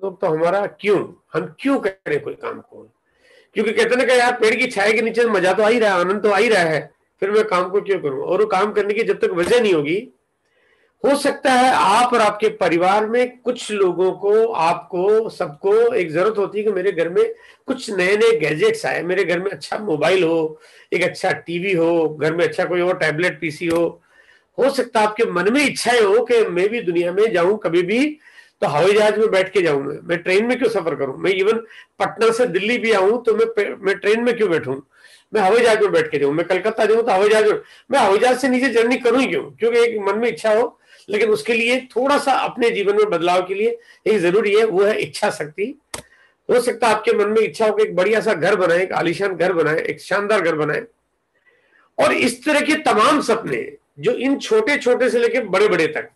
लोग तो हमारा क्यों, हम क्यों करें कोई काम को, क्योंकि कहते ना कि यार पेड़ की छाया के नीचे मजा तो आ ही रहा है, आनंद तो आ ही रहा है, फिर मैं काम को क्यों करूं। और वो काम करने की जब तक वजह नहीं होगी, हो सकता है आप और आपके परिवार में कुछ लोगों को, आपको, सबको एक जरूरत होती है कि मेरे घर में कुछ नए नए गैजेट्स आए, मेरे घर में अच्छा मोबाइल हो, एक अच्छा टीवी हो, घर में अच्छा कोई और टैबलेट पीसी हो सकता है आपके मन में इच्छाएं हो कि मैं भी दुनिया में जाऊं कभी भी तो हवाई जहाज में बैठ के जाऊं, मैं ट्रेन में क्यों सफर करूं, मैं इवन पटना से दिल्ली भी आऊं तो मैं ट्रेन में क्यों बैठूं, मैं हवाई जहाज में बैठ के जाऊं, मैं कलकत्ता जाऊं तो हवाई जहाज में, मैं हवाई जहाज से नीचे जर्नी करूं ही क्यों, क्योंकि एक मन में इच्छा हो। लेकिन उसके लिए थोड़ा सा अपने जीवन में बदलाव के लिए एक जरूरी है, वो है इच्छा शक्ति। हो सकता है आपके मन में इच्छा हो कि एक बढ़िया सा घर बनाए, एक आलीशान घर बनाए, एक शानदार घर बनाए। और इस तरह के तमाम सपने जो इन छोटे छोटे से लेकर बड़े बड़े तक,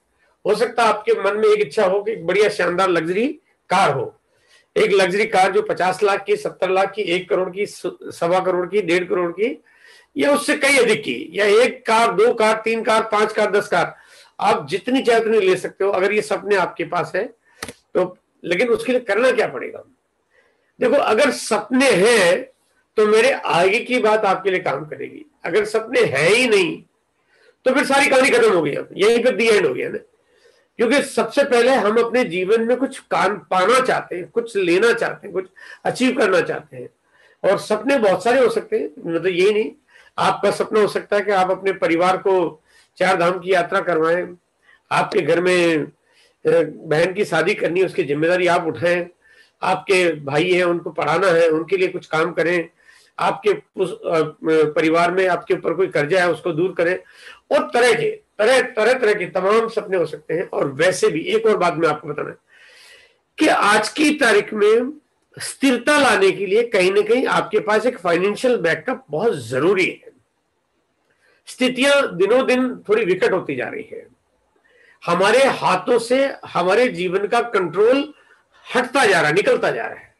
हो सकता है आपके मन में एक इच्छा हो कि एक बढ़िया शानदार लग्जरी कार हो, एक लग्जरी कार जो 50 लाख की, 70 लाख की, 1 करोड़ की, 1.25 करोड़ की, 1.5 करोड़ की, या उससे कई अधिक की, या 1 car, 2 car, 3 car, 5 car, 10 car, आप जितनी चाहे उतनी ले सकते हो अगर ये सपने आपके पास है तो। लेकिन उसके लिए करना क्या पड़ेगा? देखो, अगर सपने हैं तो मेरे आगे की बात आपके लिए काम करेगी, अगर सपने हैं ही नहीं तो फिर सारी कहानी खत्म हो गई, यहीं पर दी एंड हो गया ना। क्योंकि सबसे पहले हम अपने जीवन में कुछ काम पाना चाहते हैं, कुछ लेना चाहते हैं, कुछ अचीव करना चाहते हैं। और सपने बहुत सारे हो सकते हैं, मतलब यही नहीं। आपका सपना हो सकता है कि आप अपने परिवार को 4 धाम की यात्रा करवाएं, आपके घर में बहन की शादी करनी है, उसकी जिम्मेदारी आप उठाएं, आपके भाई हैं उनको पढ़ाना है, उनके लिए कुछ काम करें, आपके परिवार में आपके ऊपर कोई कर्जा है उसको दूर करें, और तरह के तमाम सपने हो सकते हैं। और वैसे भी एक और बात मैं आपको बताना है कि आज की तारीख में स्थिरता लाने के लिए कहीं ना कहीं आपके पास एक फाइनेंशियल बैकअप बहुत जरूरी है। स्थितियां दिनों दिन थोड़ी विकट होती जा रही है, हमारे हाथों से हमारे जीवन का कंट्रोल हटता जा रहा है, निकलता जा रहा है।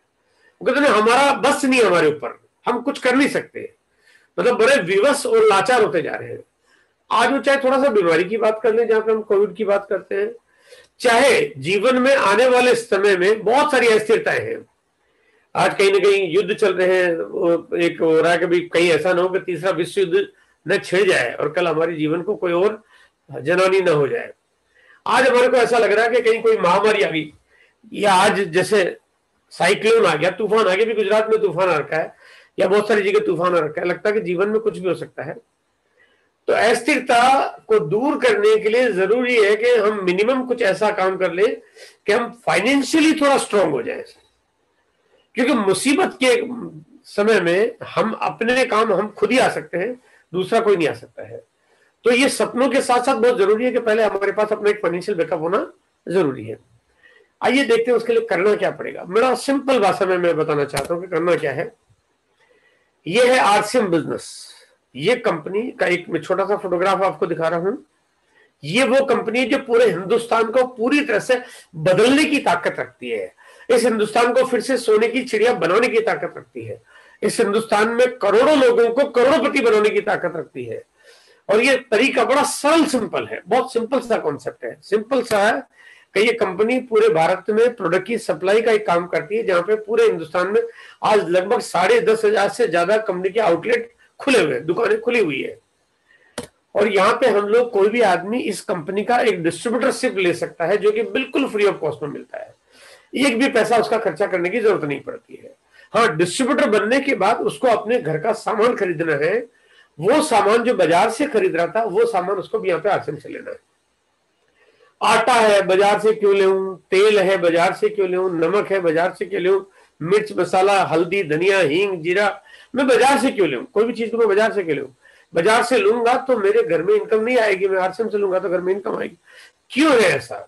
वो कहते हैं हमारा बस नहीं, हमारे ऊपर हम कुछ कर नहीं सकते, मतलब बड़े विवश और लाचार होते जा रहे हैं। आज वो चाहे थोड़ा सा बीमारी की बात कर लें, जहां पे हम कोविड की बात करते हैं, चाहे जीवन में आने वाले समय में बहुत सारी अस्थिरताएं हैं। आज कहीं ना कहीं युद्ध चल रहे हैं, एक हो रहा है कि भाई कहीं ऐसा ना हो कि तीसरा विश्व युद्ध न छिड़ जाए और कल हमारे जीवन को कोई और जनहानि न हो जाए। आज हमारे को ऐसा लग रहा है कि कहीं कोई महामारी आ गई, या आज जैसे साइक्लोन आ गया, तूफान आ गया, भी गुजरात में तूफान आ रखा है, या बहुत सारी जगह तूफान आ रखा है, लगता है कि जीवन में कुछ भी हो सकता है। तो अस्थिरता को दूर करने के लिए जरूरी है कि हम मिनिमम कुछ ऐसा काम कर लें कि हम फाइनेंशियली थोड़ा स्ट्रांग हो जाए, क्योंकि मुसीबत के समय में हम अपने काम हम खुद ही आ सकते हैं, दूसरा कोई नहीं आ सकता है। तो ये सपनों के साथ साथ बहुत जरूरी है कि पहले हमारे पास अपना एक फाइनेंशियल बैकअप होना जरूरी है। आइए देखते हैं उसके लिए करना क्या पड़ेगा। मेरा सिंपल भाषा में मैं बताना चाहता हूं कि करना क्या है। ये है आरसीएम बिजनेस, ये कंपनी का एक मैं छोटा सा फोटोग्राफ आपको दिखा रहा हूं। ये वो कंपनी है जो पूरे हिंदुस्तान को पूरी तरह से बदलने की ताकत रखती है, इस हिंदुस्तान को फिर से सोने की चिड़िया बनाने की ताकत रखती है, इस हिंदुस्तान में करोड़ों लोगों को करोड़पति बनाने की ताकत रखती है। और ये तरीका बड़ा सरल सिंपल है, बहुत सिंपल सा कॉन्सेप्ट है, सिंपल सा है कि ये कंपनी पूरे भारत में प्रोडक्ट की सप्लाई का एक काम करती है, जहां पे पूरे हिंदुस्तान में आज लगभग 10,500 से ज्यादा कंपनी के आउटलेट खुले हुए, दुकानें खुली हुई है। और यहाँ पे हम लोग, कोई भी आदमी इस कंपनी का एक डिस्ट्रीब्यूटरशिप ले सकता है, जो कि बिल्कुल फ्री ऑफ कॉस्ट में मिलता है, एक भी पैसा उसका खर्चा करने की जरूरत नहीं पड़ती है। हाँ, डिस्ट्रीब्यूटर बनने के बाद उसको अपने घर का सामान खरीदना है, वो सामान जो बाजार से खरीद रहा था वो सामान उसको भी यहाँ पे आरसीएम से लेना है। आटा है बाजार से क्यों लेऊं, तेल है बाजार से क्यों लेऊं, नमक है बाजार से क्यों लेऊं, मिर्च मसाला हल्दी धनिया हींग जीरा मैं बाजार से क्यों लेऊं, कोई भी चीज को मैं बाजार से क्यों लेऊं। बाजार से लूंगा तो मेरे घर में इनकम नहीं आएगी, मैं आरसीएम से लूंगा तो घर में इनकम आएगी। क्यों है ऐसा,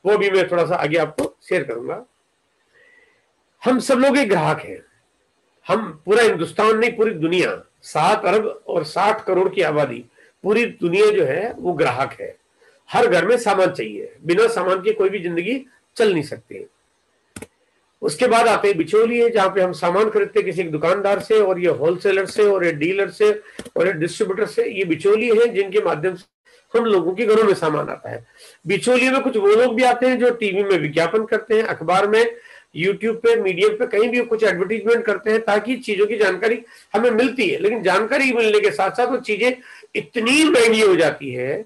वो भी मैं थोड़ा सा आगे आपको शेयर करूंगा। हम सब लोग एक ग्राहक हैं, हम पूरा हिंदुस्तान नहीं पूरी दुनिया, 7 अरब और 60 करोड़ की आबादी, पूरी दुनिया जो है वो ग्राहक है। हर घर में सामान चाहिए, बिना सामान के कोई भी जिंदगी चल नहीं सकती। उसके बाद आते हैं बिचौलिए, जहां पे हम सामान खरीदते हैं किसी दुकानदार से, और ये होलसेलर से, और ये डीलर से, और ये डिस्ट्रीब्यूटर से। ये बिचौलिए हैं जिनके माध्यम से उन लोगों के घरों में सामान आता है। बिचौलियों में कुछ वो लोग भी आते हैं जो टीवी में विज्ञापन करते हैं, अखबार में, यूट्यूब पे, मीडियम पे कहीं भी कुछ एडवर्टीजमेंट करते हैं ताकि चीजों की जानकारी हमें मिलती है। लेकिन जानकारी मिलने के साथ साथ वो चीजें इतनी महंगी हो जाती है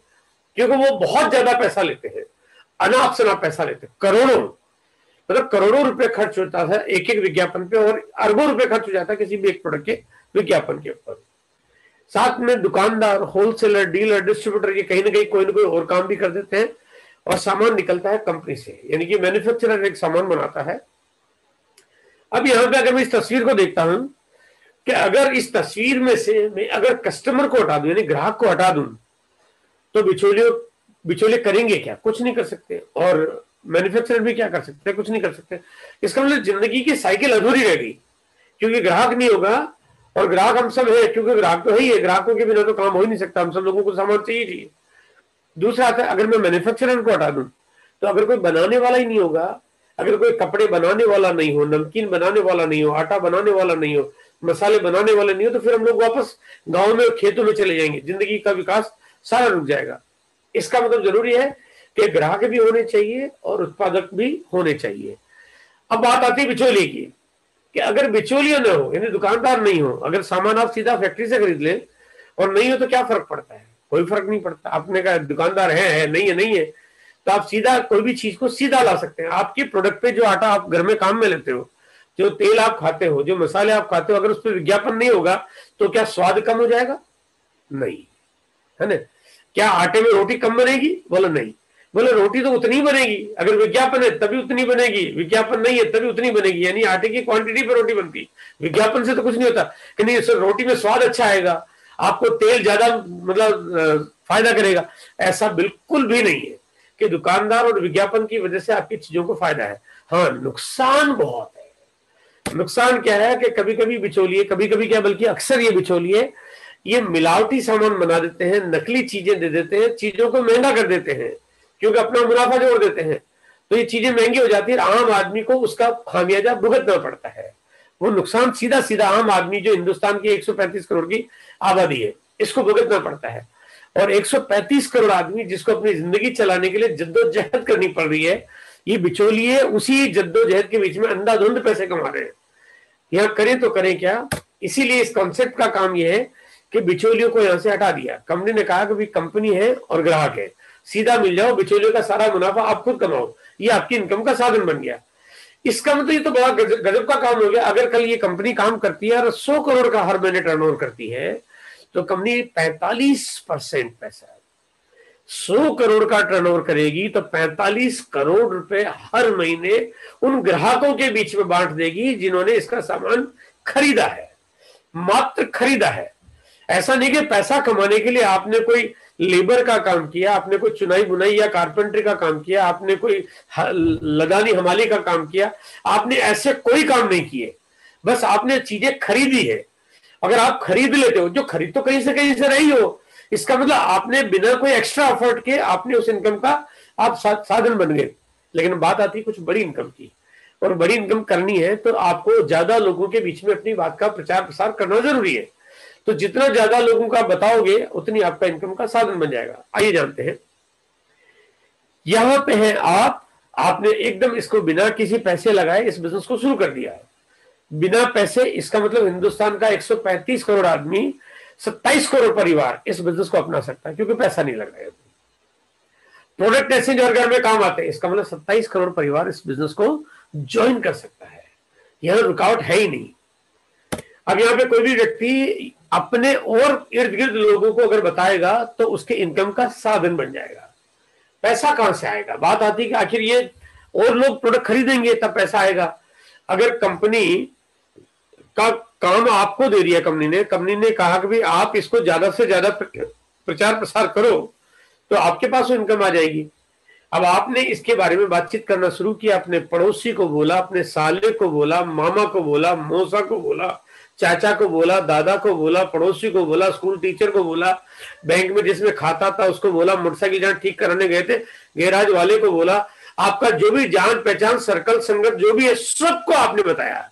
क्योंकि वो बहुत ज्यादा पैसा लेते हैं, अनाप शनाप पैसा लेते हैं, करोड़ों, मतलब करोड़ों रुपए खर्च होता था एक एक विज्ञापन पे, और अरबों रुपए खर्च हो जाता है किसी भी एक प्रोडक्ट के विज्ञापन के ऊपर। साथ में दुकानदार, होलसेलर, डीलर, डिस्ट्रीब्यूटर ये कहीं ना कहीं कोई ना कोई और काम भी कर देते हैं, और सामान निकलता है कंपनी से, यानी कि मैन्युफैक्चरर एक सामान बनाता है। अब यहां पे अगर मैं इस तस्वीर को देखता हूं कि अगर इस तस्वीर में से मैं अगर कस्टमर को हटा दूं, यानी ग्राहक को हटा दूं, तो बिचौलिए करेंगे क्या? कुछ नहीं कर सकते। और मैन्युफैक्चरर भी क्या कर सकते हैं? कुछ नहीं कर सकते। इसका मतलब जिंदगी की साइकिल अधूरी रह गई, क्योंकि ग्राहक नहीं होगा, और ग्राहक हम सब है, क्योंकि ग्राहक तो है ही है, ग्राहकों के बिना तो काम हो ही नहीं सकता, हम सब लोगों को सामान चाहिए। दूसरा आता है, अगर मैं मैन्युफैक्चरर को हटा दूं, तो अगर कोई बनाने वाला ही नहीं होगा, अगर कोई कपड़े बनाने वाला नहीं हो, नमकीन बनाने वाला नहीं हो, आटा बनाने वाला नहीं हो, मसाले बनाने वाले नहीं हो, तो फिर हम लोग वापस गांव में, खेतों में चले जाएंगे, जिंदगी का विकास सारा रुक जाएगा। इसका मतलब जरूरी है कि ग्राहक भी होने चाहिए और उत्पादक भी होने चाहिए। अब बात आती है बिचौलिए की, कि अगर बिचौलिया न हो, यानी दुकानदार नहीं हो, अगर सामान आप सीधा फैक्ट्री से खरीद लें और नहीं हो, तो क्या फर्क पड़ता है? कोई फर्क नहीं पड़ता। आपने कहा दुकानदार है, नहीं है, नहीं है, तो आप सीधा कोई भी चीज को सीधा ला सकते हैं। आपके प्रोडक्ट पे जो आटा आप घर में काम में लेते हो, जो तेल आप खाते हो, जो मसाले आप खाते हो, अगर उस पर विज्ञापन नहीं होगा तो क्या स्वाद कम हो जाएगा? नहीं, है ना? क्या आटे में रोटी कम बनेगी? बोलो नहीं। बोले रोटी तो उतनी बनेगी, अगर विज्ञापन है तभी उतनी बनेगी, विज्ञापन नहीं है तभी उतनी बनेगी, यानी आटे की क्वांटिटी पर रोटी बनती। विज्ञापन से तो कुछ नहीं होता कि नहीं सर रोटी में स्वाद अच्छा आएगा, आपको तेल ज्यादा मतलब फायदा करेगा। ऐसा बिल्कुल भी नहीं है कि दुकानदार और विज्ञापन की वजह से आपकी चीजों को फायदा है। हाँ, नुकसान बहुत है। नुकसान क्या है कि कभी कभी बिचौलिए, कभी कभी क्या बल्कि अक्सर ये बिचौलिए ये मिलावटी सामान बना देते हैं, नकली चीजें दे देते हैं, चीजों को महंगा कर देते हैं, क्योंकि अपना मुनाफा जोड़ देते हैं, तो ये चीजें महंगी हो जाती है, आम आदमी को उसका खामियाजा भुगतना पड़ता है। वो नुकसान सीधा सीधा आम आदमी, जो हिंदुस्तान की 135 करोड़ की आबादी है, इसको भुगतना पड़ता है। और 135 करोड़ आदमी जिसको अपनी जिंदगी चलाने के लिए जद्दोजहद करनी पड़ रही है, ये बिचौलिए उसी जद्दोजहद के बीच में अंधाधुंध पैसे कमा रहे हैं। यहाँ करें तो करें क्या? इसीलिए इस कॉन्सेप्ट का काम यह है कि बिचौलियों को यहां से हटा दिया। कंपनी ने कहा कि भाई कंपनी है और ग्राहक है, सीधा मिल जाओ, बिचौलियों का सारा मुनाफा आप खुद कमाओ, ये आपकी इनकम का साधन बन गया। इसका मतलब ये तो बड़ा गजब का काम हो गया। अगर कल ये कंपनी काम करती है और 100 करोड़ का हर महीने टर्नओवर करती है, तो कंपनी 45% पैसा, 100 करोड़ का टर्नओवर करेगी तो 45 करोड़ रुपए हर महीने उन ग्राहकों के बीच में बांट देगी जिन्होंने इसका सामान खरीदा है, मात्र खरीदा है। ऐसा नहीं कि पैसा कमाने के लिए आपने कोई लेबर का काम किया, आपने कोई चुनाई बुनाई या कारपेंटरी का काम किया, आपने कोई लदानी हमाली का काम किया, आपने ऐसे कोई काम नहीं किए, बस आपने चीजें खरीदी है। अगर आप खरीद लेते हो, जो खरीद तो कहीं से रही हो, इसका मतलब आपने बिना कोई एक्स्ट्रा एफर्ट के आपने उस इनकम का आप साधन बन गए। लेकिन बात आती है कुछ बड़ी इनकम की, और बड़ी इनकम करनी है तो आपको ज्यादा लोगों के बीच में अपनी बात का प्रचार प्रसार करना जरूरी है। तो जितना ज्यादा लोगों का बताओगे उतनी आपका इनकम का साधन बन जाएगा। आइए जानते हैं, यहां पे है आपने एकदम इसको बिना किसी पैसे लगाए इस बिजनेस को शुरू कर दिया है, बिना पैसे। इसका मतलब हिंदुस्तान का 135 करोड़ आदमी, 27 करोड़ परिवार इस बिजनेस को अपना सकता है, क्योंकि पैसा नहीं लग रहा है। प्रोडक्ट ऐसे जो घर में काम आते हैं, इसका मतलब 27 करोड़ परिवार इस बिजनेस को ज्वाइन कर सकता है। यहां रुकावट है ही नहीं। अब यहाँ पे कोई भी व्यक्ति अपने और इर्द गिर्द लोगों को अगर बताएगा तो उसके इनकम का साधन बन जाएगा। पैसा कहां से आएगा? बात आती है कि आखिर ये और लोग प्रोडक्ट खरीदेंगे तब पैसा आएगा। अगर कंपनी का काम आपको दे दिया कंपनी ने कहा कि भाई आप इसको ज्यादा से ज्यादा प्रचार प्रसार करो, तो आपके पास इनकम आ जाएगी। अब आपने इसके बारे में बातचीत करना शुरू किया, अपने पड़ोसी को बोला, अपने साले को बोला, मामा को बोला, मौसा को बोला, चाचा को बोला, दादा को बोला, पड़ोसी को बोला, स्कूल टीचर को बोला, बैंक में जिसमें खाता था उसको बोला, मोटरसाइकिल जहां ठीक कराने गए थे गैराज वाले को बोला, आपका जो भी जान पहचान सर्कल संगत जो भी है सबको आपने बताया।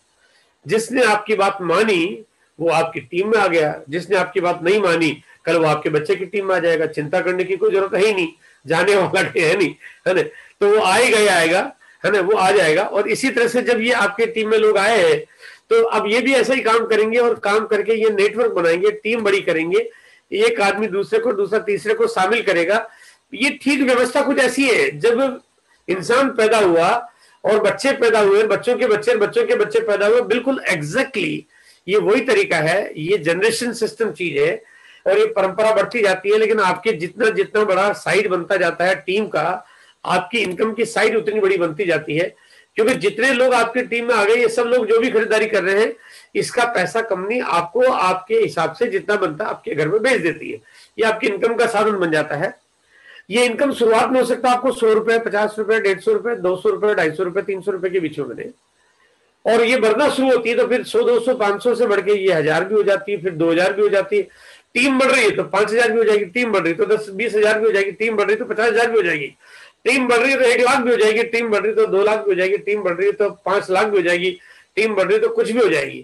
जिसने आपकी बात मानी वो आपकी टीम में आ गया, जिसने आपकी बात नहीं मानी कल वो आपके बच्चे की टीम में आ जाएगा, चिंता करने की कोई जरूरत है ही नहीं, जाने वाला है नहीं, है ना। तो वो आएगा ही आएगा, है ना, वो आ जाएगा। और इसी तरह से जब ये आपके टीम में लोग आए हैं तो अब ये भी ऐसा ही काम करेंगे और काम करके ये नेटवर्क बनाएंगे, टीम बड़ी करेंगे, एक आदमी दूसरे को, दूसरा तीसरे को शामिल करेगा। ये ठीक व्यवस्था कुछ ऐसी है, जब इंसान पैदा हुआ और बच्चे पैदा हुए, बच्चों के बच्चे, बच्चों के बच्चे पैदा हुए, बिल्कुल एग्जैक्टली ये वही तरीका है। ये जनरेशन सिस्टम चीज है और ये परंपरा बढ़ती जाती है। लेकिन आपके जितना जितना बड़ा साइड बनता जाता है टीम का, आपकी इनकम की साइड उतनी बड़ी बनती जाती है, क्योंकि जितने लोग आपकी टीम में आ गए, ये सब लोग जो भी खरीदारी कर रहे हैं, इसका पैसा कंपनी आपको आपके हिसाब से जितना बनता है आपके घर में भेज देती है। ये आपकी इनकम का साधन बन जाता है। ये इनकम शुरुआत में हो सकता है आपको 100 रुपए, 50 रुपए, 150 रुपए, 200 रुपए, 250 रुपए, 300 रुपए के बीच में बने, और ये बढ़ना शुरू होती है तो फिर 100, 200, 500 से बढ़ के ये 1000 भी हो जाती है, फिर 2000 भी हो जाती है। टीम बढ़ रही है तो 5000 भी हो जाएगी, टीम बढ़ रही तो 10-20 हजार भी हो जाएगी, टीम बढ़ रही तो 50,000 भी हो जाएगी, टीम बढ़ रही है तो 1 लाख भी हो जाएगी, टीम बढ़ रही तो 2 लाख भी हो जाएगी, टीम बढ़ रही है तो 5 लाख भी हो जाएगी, टीम बढ़ रही तो कुछ भी हो जाएगी।